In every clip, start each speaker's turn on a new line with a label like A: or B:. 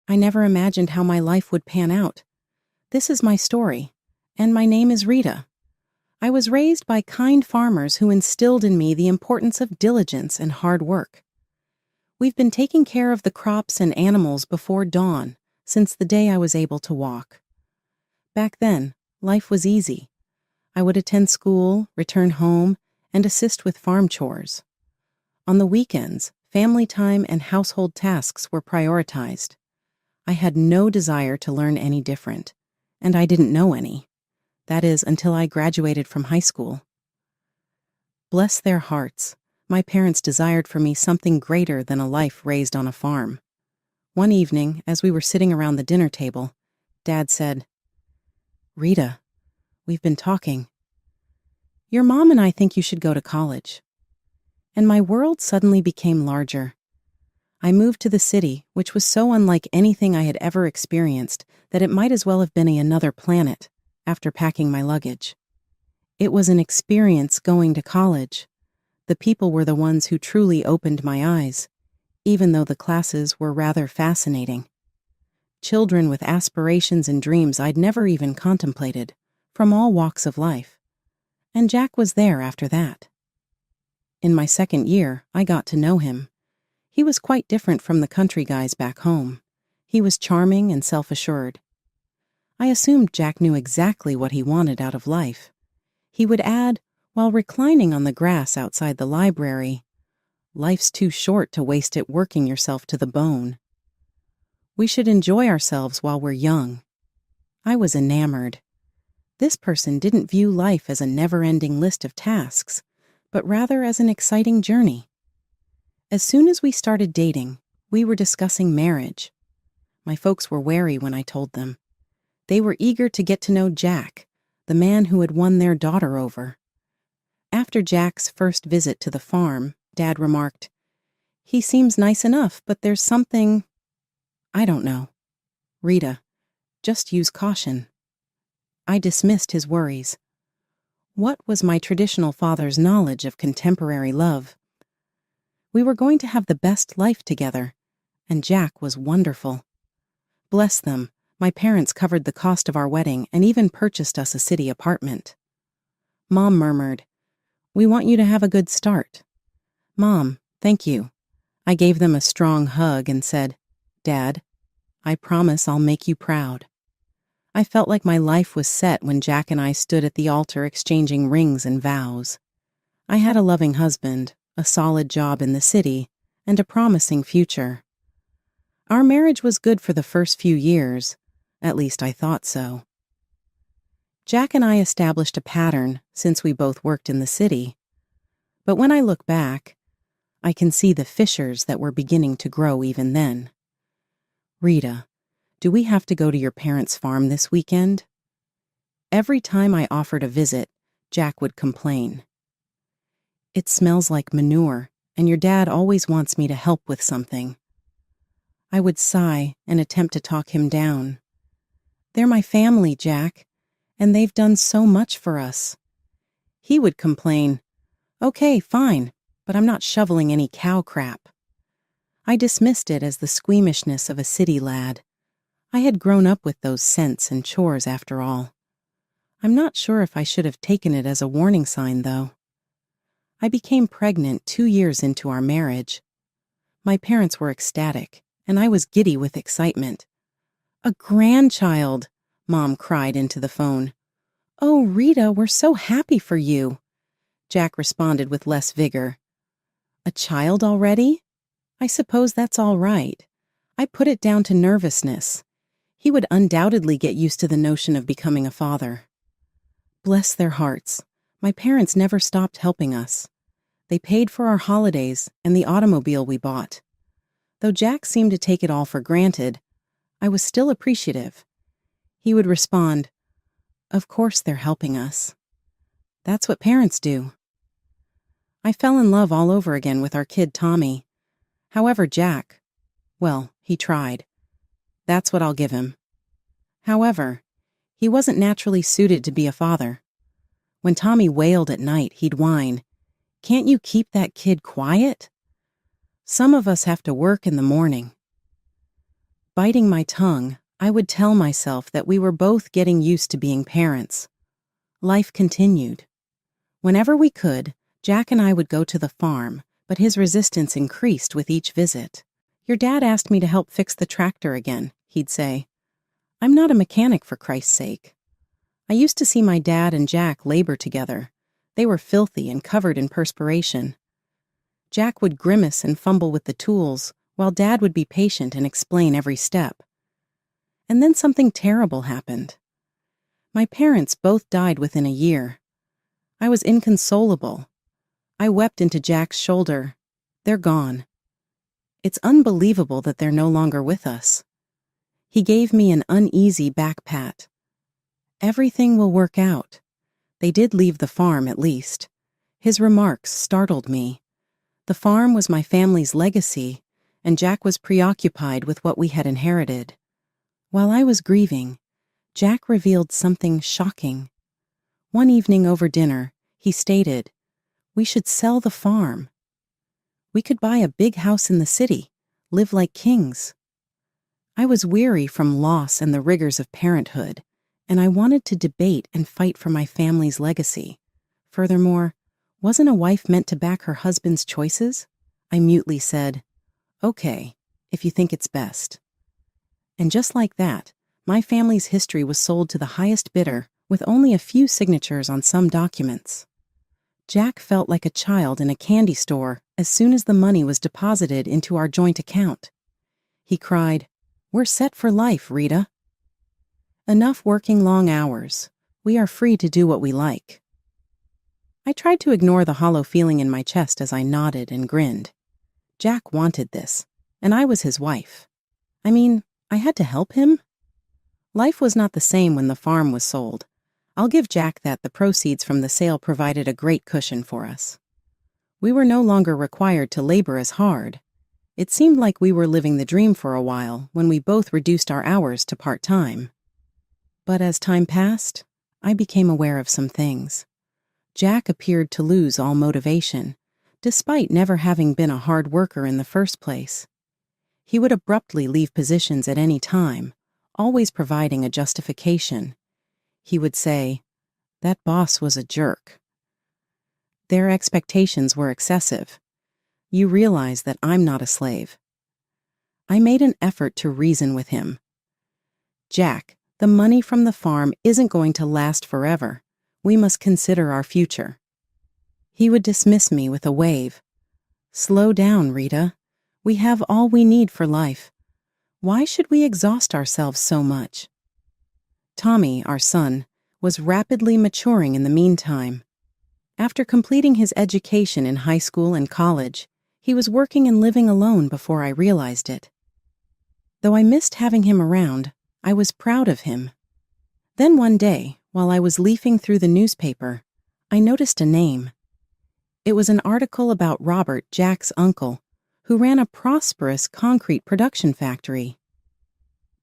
A: I never imagined how my life would pan out. This is my story, and my name is Rita. I was raised by kind farmers who instilled in me the importance of diligence and hard work. We've been taking care of the crops and animals before dawn since the day I was able to walk. Back then, life was easy. I would attend school, return home, and assist with farm chores. On the weekends, family time and household tasks were prioritized. I had no desire to learn any different, and I didn't know any. That is, until I graduated from high school. Bless their hearts, my parents desired for me something greater than a life raised on a farm. One evening, as we were sitting around the dinner table, Dad said, "Rita, we've been talking. Your mom and I think you should go to college." And my world suddenly became larger. I moved to the city, which was so unlike anything I had ever experienced that it might as well have been another planet, after packing my luggage. It was an experience going to college. The people were the ones who truly opened my eyes, even though the classes were rather fascinating. Children with aspirations and dreams I'd never even contemplated, from all walks of life. And Jack was there after that. In my second year, I got to know him. He was quite different from the country guys back home. He was charming and self-assured. I assumed Jack knew exactly what he wanted out of life. He would add, while reclining on the grass outside the library, "Life's too short to waste it working yourself to the bone. We should enjoy ourselves while we're young." I was enamored. This person didn't view life as a never-ending list of tasks, but rather as an exciting journey. As soon as we started dating, we were discussing marriage. My folks were wary when I told them. They were eager to get to know Jack, the man who had won their daughter over. After Jack's first visit to the farm, Dad remarked, "He seems nice enough, but there's something... I don't know. Rita, just use caution." I dismissed his worries. What was my traditional father's knowledge of contemporary love? We were going to have the best life together, and Jack was wonderful. Bless them, my parents covered the cost of our wedding and even purchased us a city apartment. Mom murmured, "We want you to have a good start." "Mom, thank you." I gave them a strong hug and said, "Dad, I promise I'll make you proud." I felt like my life was set when Jack and I stood at the altar exchanging rings and vows. I had a loving husband, a solid job in the city, and a promising future. Our marriage was good for the first few years, at least I thought so. Jack and I established a pattern since we both worked in the city. But when I look back, I can see the fissures that were beginning to grow even then. "Rita, do we have to go to your parents' farm this weekend?" Every time I offered a visit, Jack would complain. "It smells like manure, and your dad always wants me to help with something." I would sigh and attempt to talk him down. "They're my family, Jack, and they've done so much for us." He would complain, "Okay, fine, but I'm not shoveling any cow crap." I dismissed it as the squeamishness of a city lad. I had grown up with those scents and chores after all. I'm not sure if I should have taken it as a warning sign, though. I became pregnant 2 years into our marriage. My parents were ecstatic, and I was giddy with excitement. "A grandchild!" Mom cried into the phone. "Oh, Rita, we're so happy for you." Jack responded with less vigor. "A child already? I suppose that's all right." I put it down to nervousness. He would undoubtedly get used to the notion of becoming a father. Bless their hearts, my parents never stopped helping us. They paid for our holidays and the automobile we bought. Though Jack seemed to take it all for granted, I was still appreciative. He would respond, "Of course they're helping us. That's what parents do." I fell in love all over again with our kid Tommy. However, Jack, well, he tried. That's what I'll give him. However, he wasn't naturally suited to be a father. When Tommy wailed at night, he'd whine, "Can't you keep that kid quiet? Some of us have to work in the morning." Biting my tongue, I would tell myself that we were both getting used to being parents. Life continued. Whenever we could, Jack and I would go to the farm, but his resistance increased with each visit. "Your dad asked me to help fix the tractor again," he'd say. "I'm not a mechanic, for Christ's sake." I used to see my dad and Jack labor together. They were filthy and covered in perspiration. Jack would grimace and fumble with the tools, while Dad would be patient and explain every step. And then something terrible happened. My parents both died within a year. I was inconsolable. I wept into Jack's shoulder. "They're gone. It's unbelievable that they're no longer with us." He gave me an uneasy back pat. "Everything will work out. They did leave the farm, at least." His remarks startled me. The farm was my family's legacy, and Jack was preoccupied with what we had inherited. While I was grieving, Jack revealed something shocking. One evening over dinner, he stated, "We should sell the farm. We could buy a big house in the city, live like kings." I was weary from loss and the rigors of parenthood, and I wanted to debate and fight for my family's legacy. Furthermore, wasn't a wife meant to back her husband's choices? I mutely said, "Okay, if you think it's best." And just like that, my family's history was sold to the highest bidder, with only a few signatures on some documents. Jack felt like a child in a candy store as soon as the money was deposited into our joint account. He cried, "We're set for life, Rita. Enough working long hours. We are free to do what we like." I tried to ignore the hollow feeling in my chest as I nodded and grinned. Jack wanted this, and I was his wife. I mean, I had to help him. Life was not the same when the farm was sold. I'll give Jack that the proceeds from the sale provided a great cushion for us. We were no longer required to labor as hard. It seemed like we were living the dream for a while when we both reduced our hours to part-time. But as time passed, I became aware of some things. Jack appeared to lose all motivation, despite never having been a hard worker in the first place. He would abruptly leave positions at any time, always providing a justification. He would say, "That boss was a jerk." Their expectations were excessive. "You realize that I'm not a slave." I made an effort to reason with him. "Jack, the money from the farm isn't going to last forever. We must consider our future." He would dismiss me with a wave. "Slow down, Rita. We have all we need for life. Why should we exhaust ourselves so much?" Tommy, our son, was rapidly maturing in the meantime. After completing his education in high school and college, he was working and living alone before I realized it. Though I missed having him around, I was proud of him. Then one day, while I was leafing through the newspaper, I noticed a name. It was an article about Robert, Jack's uncle, who ran a prosperous concrete production factory.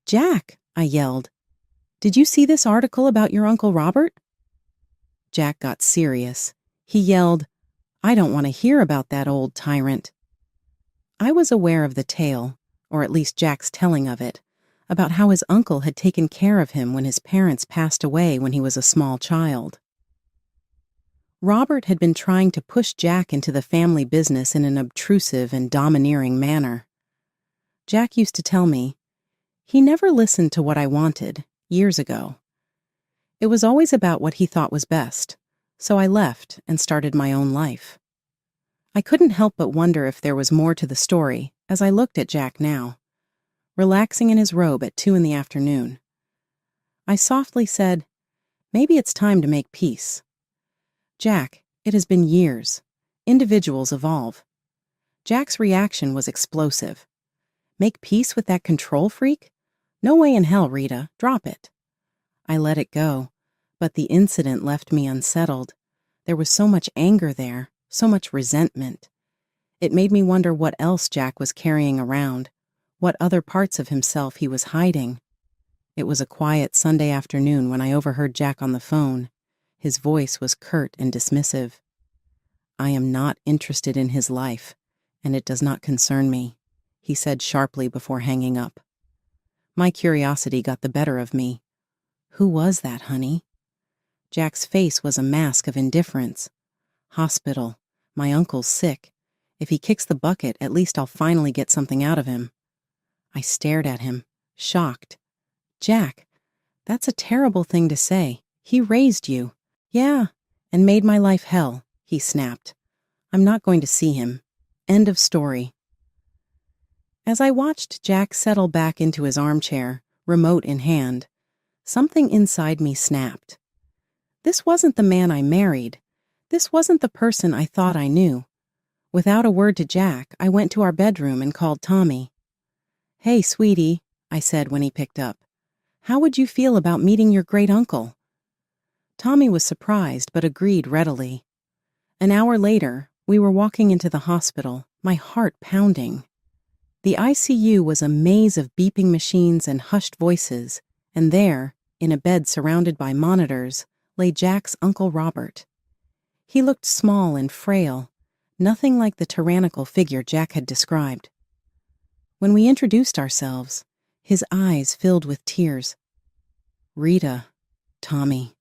A: "Jack," I yelled, "did you see this article about your Uncle Robert?" Jack got serious. He yelled, "I don't want to hear about that old tyrant." I was aware of the tale, or at least Jack's telling of it, about how his uncle had taken care of him when his parents passed away when he was a small child. Robert had been trying to push Jack into the family business in an obtrusive and domineering manner. Jack used to tell me, "He never listened to what I wanted, years ago. It was always about what he thought was best, so I left and started my own life." I couldn't help but wonder if there was more to the story as I looked at Jack now, relaxing in his robe at 2 p.m. I softly said, "Maybe it's time to make peace." "Jack, it has been years. Individuals evolve." Jack's reaction was explosive. "Make peace with that control freak? No way in hell, Rita. Drop it." I let it go, but the incident left me unsettled. There was so much anger there, so much resentment. It made me wonder what else Jack was carrying around, what other parts of himself he was hiding. It was a quiet Sunday afternoon when I overheard Jack on the phone. His voice was curt and dismissive. "I am not interested in his life, and it does not concern me," he said sharply before hanging up. My curiosity got the better of me. Who was that, honey? Jack's face was a mask of indifference. Hospital. My uncle's sick. If he kicks the bucket, at least I'll finally get something out of him. I stared at him, shocked. Jack, that's a terrible thing to say. He raised you. Yeah, and made my life hell, he snapped. I'm not going to see him. End of story. As I watched Jack settle back into his armchair, remote in hand, something inside me snapped. This wasn't the man I married. This wasn't the person I thought I knew. Without a word to Jack, I went to our bedroom and called Tommy. Hey, sweetie, I said when he picked up. How would you feel about meeting your great-uncle? Tommy was surprised but agreed readily. An hour later, we were walking into the hospital, my heart pounding. The ICU was a maze of beeping machines and hushed voices, and there, in a bed surrounded by monitors, lay Jack's Uncle Robert. He looked small and frail, nothing like the tyrannical figure Jack had described. When we introduced ourselves, his eyes filled with tears. Rita, Tommy,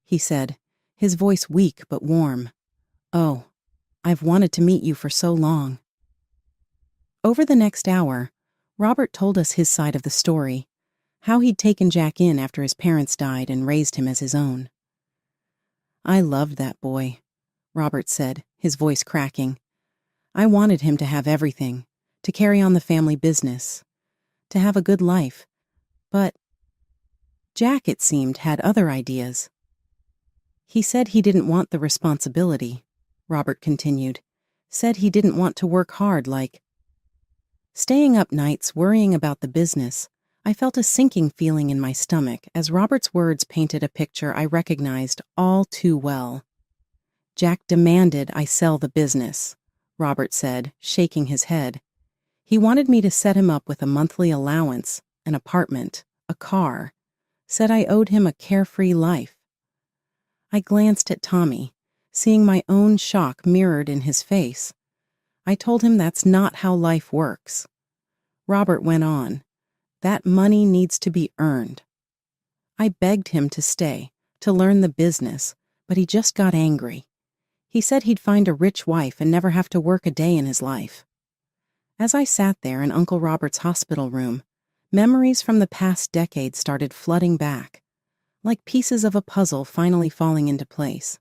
A: he said, his voice weak but warm. Oh, I've wanted to meet you for so long. Over the next hour, Robert told us his side of the story, how he'd taken Jack in after his parents died and raised him as his own. I loved that boy, Robert said, his voice cracking. I wanted him to have everything, to carry on the family business, to have a good life. But Jack, it seemed, had other ideas. He said he didn't want the responsibility, Robert continued. Said he didn't want to work hard Staying up nights worrying about the business, I felt a sinking feeling in my stomach as Robert's words painted a picture I recognized all too well. Jack demanded I sell the business, Robert said, shaking his head. He wanted me to set him up with a monthly allowance, an apartment, a car. Said I owed him a carefree life. I glanced at Tommy, seeing my own shock mirrored in his face. I told him that's not how life works. Robert went on. That money needs to be earned. I begged him to stay, to learn the business, but he just got angry. He said he'd find a rich wife and never have to work a day in his life. As I sat there in Uncle Robert's hospital room, memories from the past decade started flooding back, like pieces of a puzzle finally falling into place.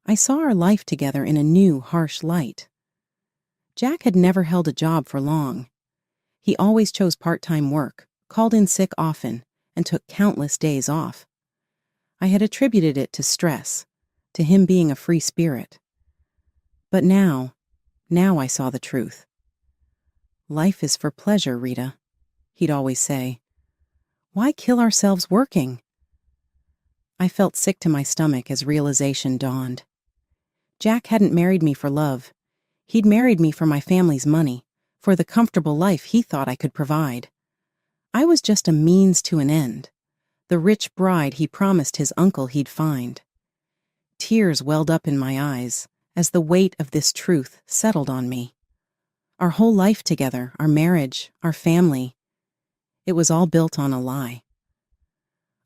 A: I saw our life together in a new, harsh light. Jack had never held a job for long. He always chose part-time work, called in sick often, and took countless days off. I had attributed it to stress, to him being a free spirit. But now I saw the truth. Life is for pleasure, Rita, he'd always say. Why kill ourselves working? I felt sick to my stomach as realization dawned. Jack hadn't married me for love. He'd married me for my family's money, for the comfortable life he thought I could provide. I was just a means to an end, the rich bride he promised his uncle he'd find. Tears welled up in my eyes as the weight of this truth settled on me. Our whole life together, our marriage, our family, it was all built on a lie.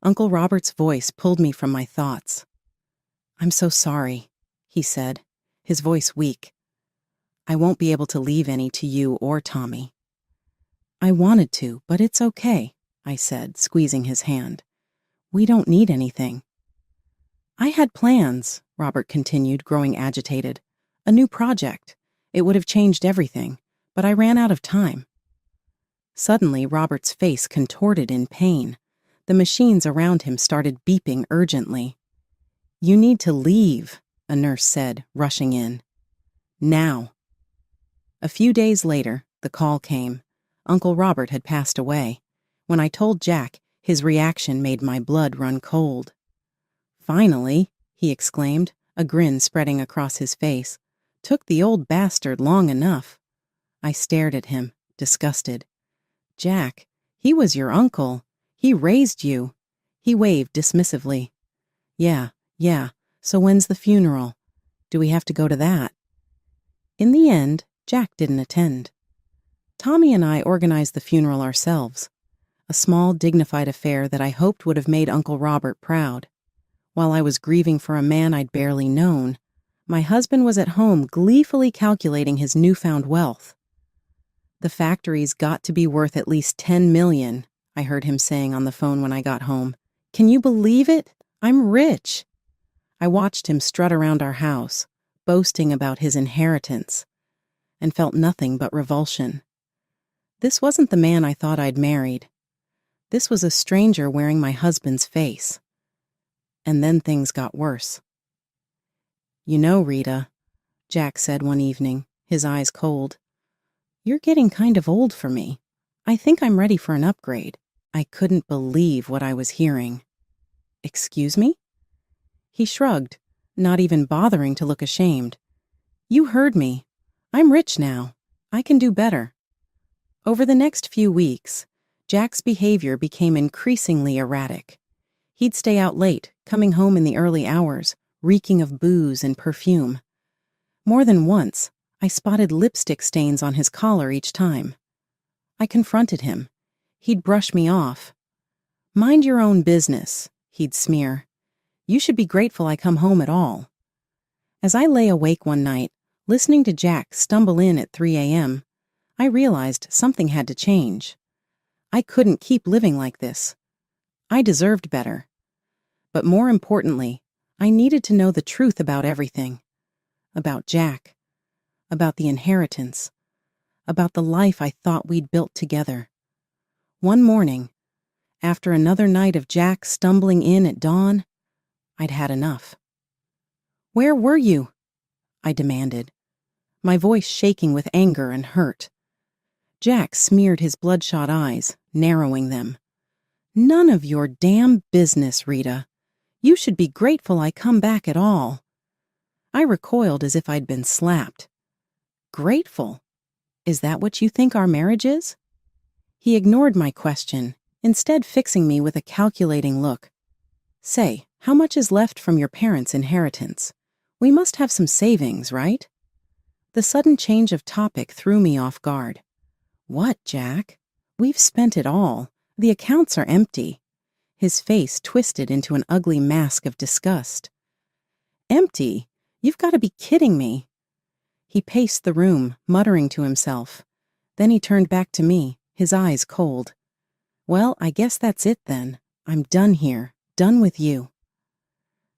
A: Uncle Robert's voice pulled me from my thoughts. I'm so sorry, he said, his voice weak. I won't be able to leave any to you or Tommy. I wanted to, but it's okay, I said, squeezing his hand. We don't need anything. I had plans, Robert continued, growing agitated. A new project. It would have changed everything, but I ran out of time. Suddenly, Robert's face contorted in pain. The machines around him started beeping urgently. You need to leave, a nurse said, rushing in. Now. A few days later, the call came. Uncle Robert had passed away. When I told Jack, his reaction made my blood run cold. Finally, he exclaimed, a grin spreading across his face. Took the old bastard long enough. I stared at him, disgusted. Jack, he was your uncle. He raised you. He waved dismissively. Yeah, so when's the funeral? Do we have to go to that? In the end, Jack didn't attend. Tommy and I organized the funeral ourselves. a small, dignified affair that I hoped would have made Uncle Robert proud. While I was grieving for a man I'd barely known, my husband was at home gleefully calculating his newfound wealth. "The factory's got to be worth at least $10 million, I heard him saying on the phone when I got home. "Can you believe it? I'm rich." I watched him strut around our house, boasting about his inheritance, and felt nothing but revulsion. This wasn't the man I thought I'd married. This was a stranger wearing my husband's face. And then things got worse. "You know, Rita," Jack said one evening, his eyes cold, "you're getting kind of old for me. I think I'm ready for an upgrade." I couldn't believe what I was hearing. "Excuse me?" He shrugged, not even bothering to look ashamed. "You heard me. I'm rich now. I can do better." Over the next few weeks, Jack's behavior became increasingly erratic. He'd stay out late, coming home in the early hours, reeking of booze and perfume. More than once, I spotted lipstick stains on his collar each time. I confronted him. He'd brush me off. "Mind your own business," he'd smear. "You should be grateful I come home at all." As I lay awake one night, listening to Jack stumble in at 3 a.m., I realized something had to change. I couldn't keep living like this. I deserved better. But more importantly, I needed to know the truth about everything. About Jack. About the inheritance. About the life I thought we'd built together. One morning, after another night of Jack stumbling in at dawn, I'd had enough. "Where were you?" I demanded, my voice shaking with anger and hurt. Jack smeared his bloodshot eyes, narrowing them. "None of your damn business, Rita. You should be grateful I come back at all." I recoiled as if I'd been slapped. "Grateful? Is that what you think our marriage is?" He ignored my question, instead fixing me with a calculating look. "Say, how much is left from your parents' inheritance? We must have some savings, right?" The sudden change of topic threw me off guard. "What, Jack? We've spent it all. The accounts are empty." His face twisted into an ugly mask of disgust. "Empty? You've got to be kidding me." He paced the room, muttering to himself. Then he turned back to me, his eyes cold. "Well, I guess that's it then. I'm done here, done with you."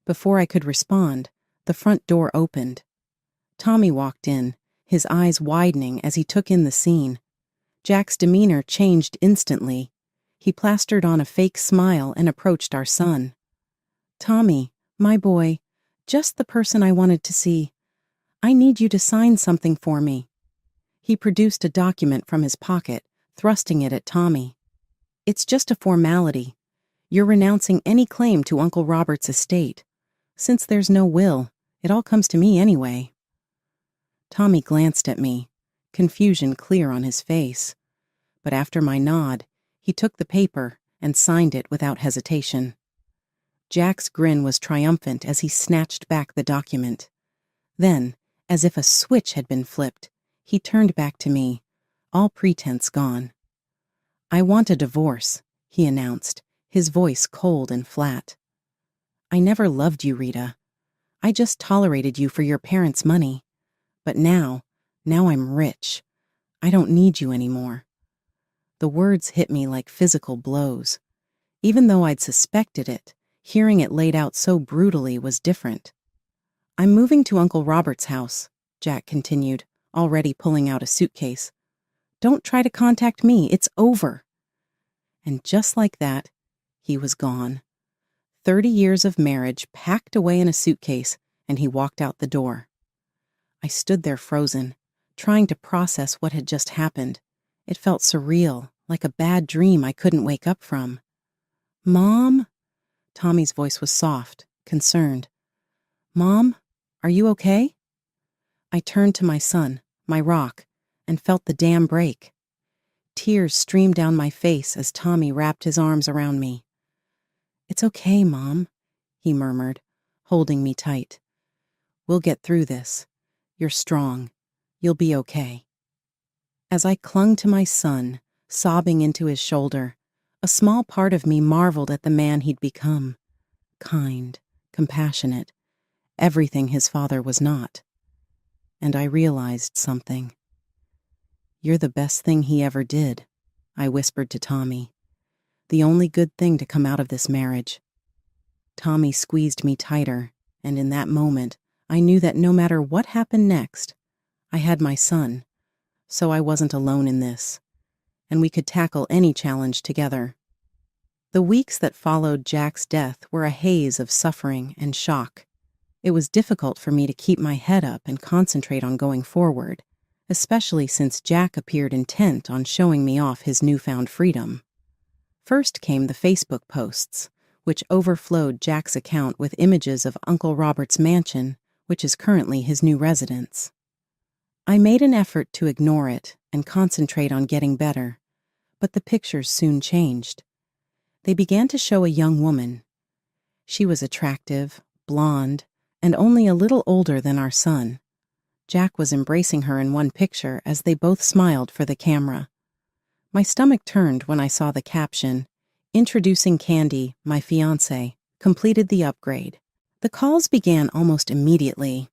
A: Before I could respond, the front door opened. Tommy walked in, his eyes widening as he took in the scene. Jack's demeanor changed instantly. He plastered on a fake smile and approached our son. "Tommy, my boy, just the person I wanted to see. I need you to sign something for me." He produced a document from his pocket, thrusting it at Tommy. "It's just a formality. You're renouncing any claim to Uncle Robert's estate. Since there's no will, it all comes to me anyway." Tommy glanced at me, confusion clear on his face. But after my nod, he took the paper and signed it without hesitation. Jack's grin was triumphant as he snatched back the document. Then, as if a switch had been flipped, he turned back to me, all pretense gone. "I want a divorce," he announced, his voice cold and flat. "I never loved you, Rita. I just tolerated you for your parents' money. But now I'm rich. I don't need you anymore." The words hit me like physical blows. Even though I'd suspected it, hearing it laid out so brutally was different. "I'm moving to Uncle Robert's house," Jack continued, already pulling out a suitcase. "Don't try to contact me, it's over." And just like that, he was gone. 30 years of marriage packed away in a suitcase, and he walked out the door. I stood there frozen, trying to process what had just happened. It felt surreal, like a bad dream I couldn't wake up from. "Mom?" Tommy's voice was soft, concerned. "Mom, are you okay?" I turned to my son, my rock, and felt the dam break. Tears streamed down my face as Tommy wrapped his arms around me. "It's okay, Mom," he murmured, holding me tight. "We'll get through this. You're strong. You'll be okay." As I clung to my son, sobbing into his shoulder, A small part of me marveled at the man he'd become. Kind, compassionate, everything his father was not. And I realized something. "You're the best thing he ever did," I whispered to Tommy. "The only good thing to come out of this marriage." Tommy squeezed me tighter, and in that moment, I knew that no matter what happened next, I had my son, so I wasn't alone in this, and we could tackle any challenge together. The weeks that followed Jack's death were a haze of suffering and shock. It was difficult for me to keep my head up and concentrate on going forward, especially since Jack appeared intent on showing me off his newfound freedom. First came the Facebook posts, which overflowed Jack's account with images of Uncle Robert's mansion, which is currently his new residence. I made an effort to ignore it and concentrate on getting better, but the pictures soon changed. They began to show a young woman. She was attractive, blonde, and only a little older than our son. Jack was embracing her in one picture as they both smiled for the camera. My stomach turned when I saw the caption, "Introducing Candy, my fiancé, completed the upgrade." The calls began almost immediately.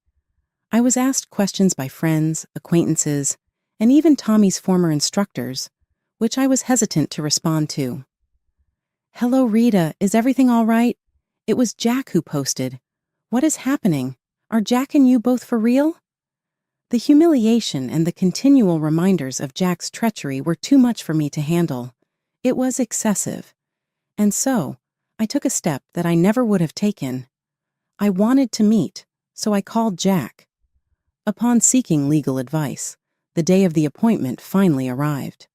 A: I was asked questions by friends, acquaintances, and even Tommy's former instructors, which I was hesitant to respond to. "Hello, Rita, is everything all right? It was Jack who posted. What is happening? Are Jack and you both for real?" The humiliation and the continual reminders of Jack's treachery were too much for me to handle. It was excessive. And so, I took a step that I never would have taken. I wanted to meet, so I called Jack. Upon seeking legal advice, the day of the appointment finally arrived.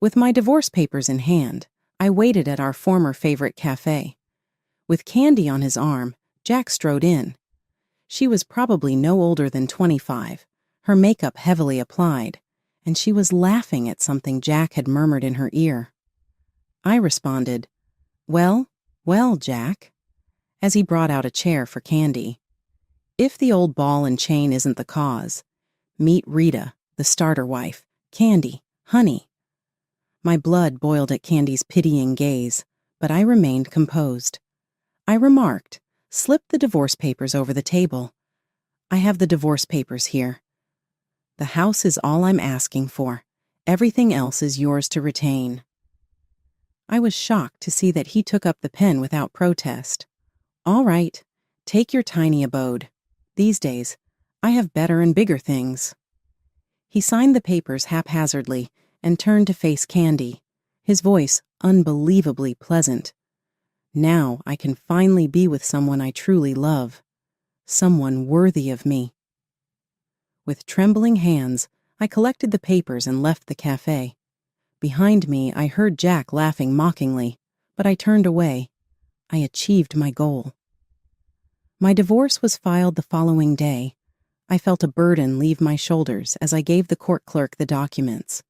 A: With my divorce papers in hand, I waited at our former favorite cafe. With Candy on his arm, Jack strode in. She was probably no older than 25, her makeup heavily applied, and she was laughing at something Jack had murmured in her ear. I responded, "Well, well, Jack," as he brought out a chair for Candy. "If the old ball and chain isn't the cause, meet Rita, the starter wife, Candy, honey." My blood boiled at Candy's pitying gaze, but I remained composed. I remarked, "Slip the divorce papers over the table." "I have the divorce papers here." "The house is all I'm asking for. Everything else is yours to retain." I was shocked to see that he took up the pen without protest. "All right, take your tiny abode. These days, I have better and bigger things." He signed the papers haphazardly and turned to face Candy, his voice unbelievably pleasant. "Now I can finally be with someone I truly love. Someone worthy of me." With trembling hands, I collected the papers and left the cafe. Behind me, I heard Jack laughing mockingly, but I turned away. I achieved my goal. My divorce was filed the following day. I felt a burden leave my shoulders as I gave the court clerk the documents.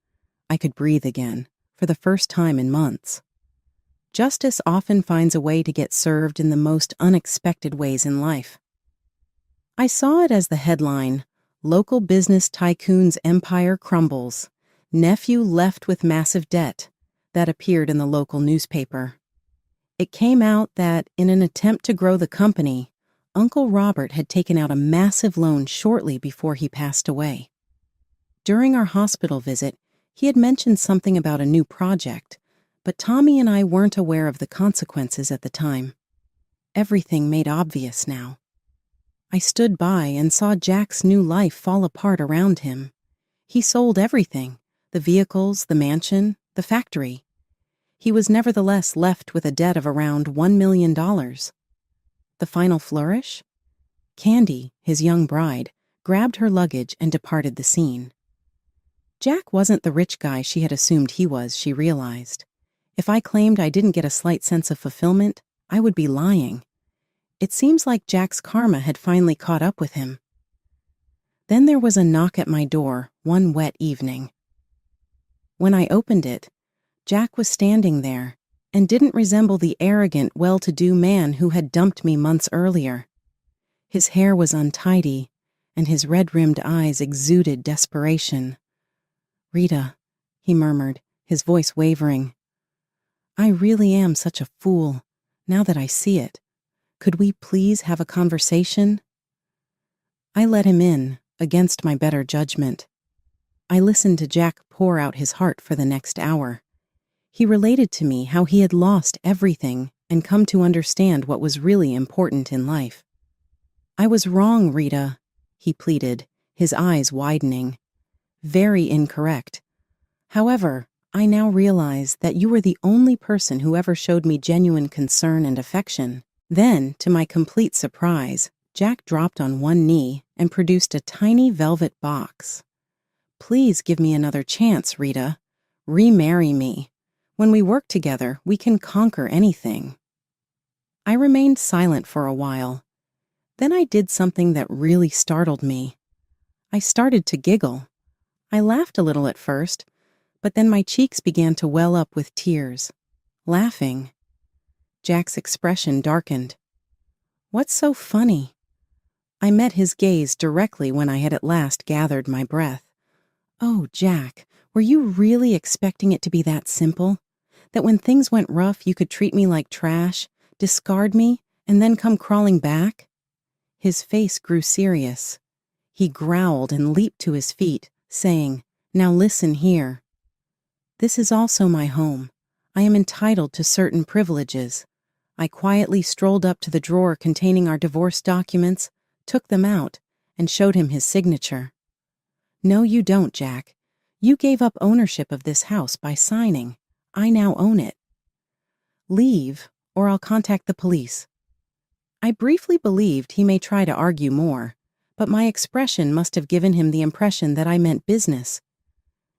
A: I could breathe again, for the first time in months. Justice often finds a way to get served in the most unexpected ways in life. I saw it as the headline, "Local Business Tycoon's Empire Crumbles. Nephew Left with Massive Debt," that appeared in the local newspaper. It came out that, in an attempt to grow the company, Uncle Robert had taken out a massive loan shortly before he passed away. During our hospital visit, he had mentioned something about a new project, but Tommy and I weren't aware of the consequences at the time. Everything made obvious now. I stood by and saw Jack's new life fall apart around him. He sold everything, the vehicles, the mansion, the factory. He was nevertheless left with a debt of around $1 million. The final flourish? Candy, his young bride, grabbed her luggage and departed the scene. Jack wasn't the rich guy she had assumed he was, she realized. If I claimed I didn't get a slight sense of fulfillment, I would be lying. It seems like Jack's karma had finally caught up with him. Then there was a knock at my door one wet evening. When I opened it, Jack was standing there and didn't resemble the arrogant, well-to-do man who had dumped me months earlier. His hair was untidy, and his red-rimmed eyes exuded desperation. "Rita," he murmured, his voice wavering. I really am such a fool, now that I see it. Could we please have a conversation? I let him in, against my better judgment. I listened to Jack pour out his heart for the next hour. He related to me how he had lost everything and come to understand what was really important in life. I was wrong, Rita, he pleaded, his eyes widening. Very incorrect. However, I now realize that you were the only person who ever showed me genuine concern and affection. Then, to my complete surprise, Jack dropped on one knee and produced a tiny velvet box. Please give me another chance, Rita. Remarry me. When we work together, we can conquer anything. I remained silent for a while. Then I did something that really startled me. I started to giggle. I laughed a little at first, but then my cheeks began to well up with tears. Laughing. Jack's expression darkened. What's so funny? I met his gaze directly when I had at last gathered my breath. Oh, Jack, were you really expecting it to be that simple? That when things went rough, you could treat me like trash, discard me, and then come crawling back? His face grew serious. He growled and leaped to his feet, saying, Now listen here. This is also my home. I am entitled to certain privileges. I quietly strolled up to the drawer containing our divorce documents, took them out, and showed him his signature. No, you don't, Jack. You gave up ownership of this house by signing. I now own it. Leave, or I'll contact the police. I briefly believed he may try to argue more, but my expression must have given him the impression that I meant business.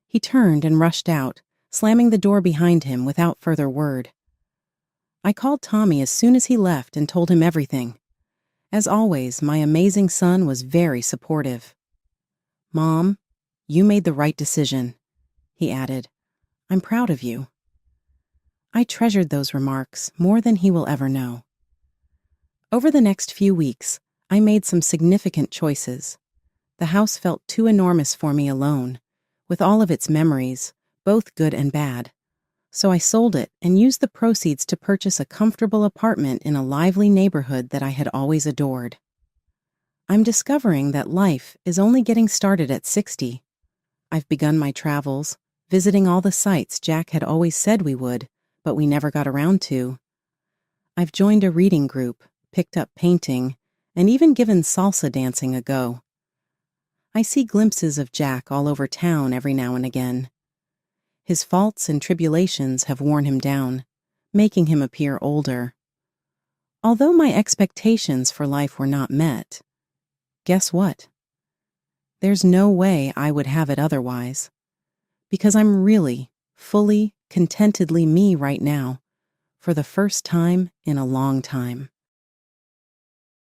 A: He turned and rushed out, slamming the door behind him without further word. I called Tommy as soon as he left and told him everything. As always, my amazing son was very supportive. Mom, you made the right decision, he added. I'm proud of you. I treasured those remarks more than he will ever know. Over the next few weeks, I made some significant choices. The house felt too enormous for me alone, with all of its memories, both good and bad. So I sold it and used the proceeds to purchase a comfortable apartment in a lively neighborhood that I had always adored. I'm discovering that life is only getting started at 60. I've begun my travels, visiting all the sites Jack had always said we would, but we never got around to. I've joined a reading group, picked up painting, and even given salsa dancing a go. I see glimpses of Jack all over town every now and again. His faults and tribulations have worn him down, making him appear older. Although my expectations for life were not met, guess what? There's no way I would have it otherwise, because I'm really, fully, contentedly me right now, for the first time in a long time.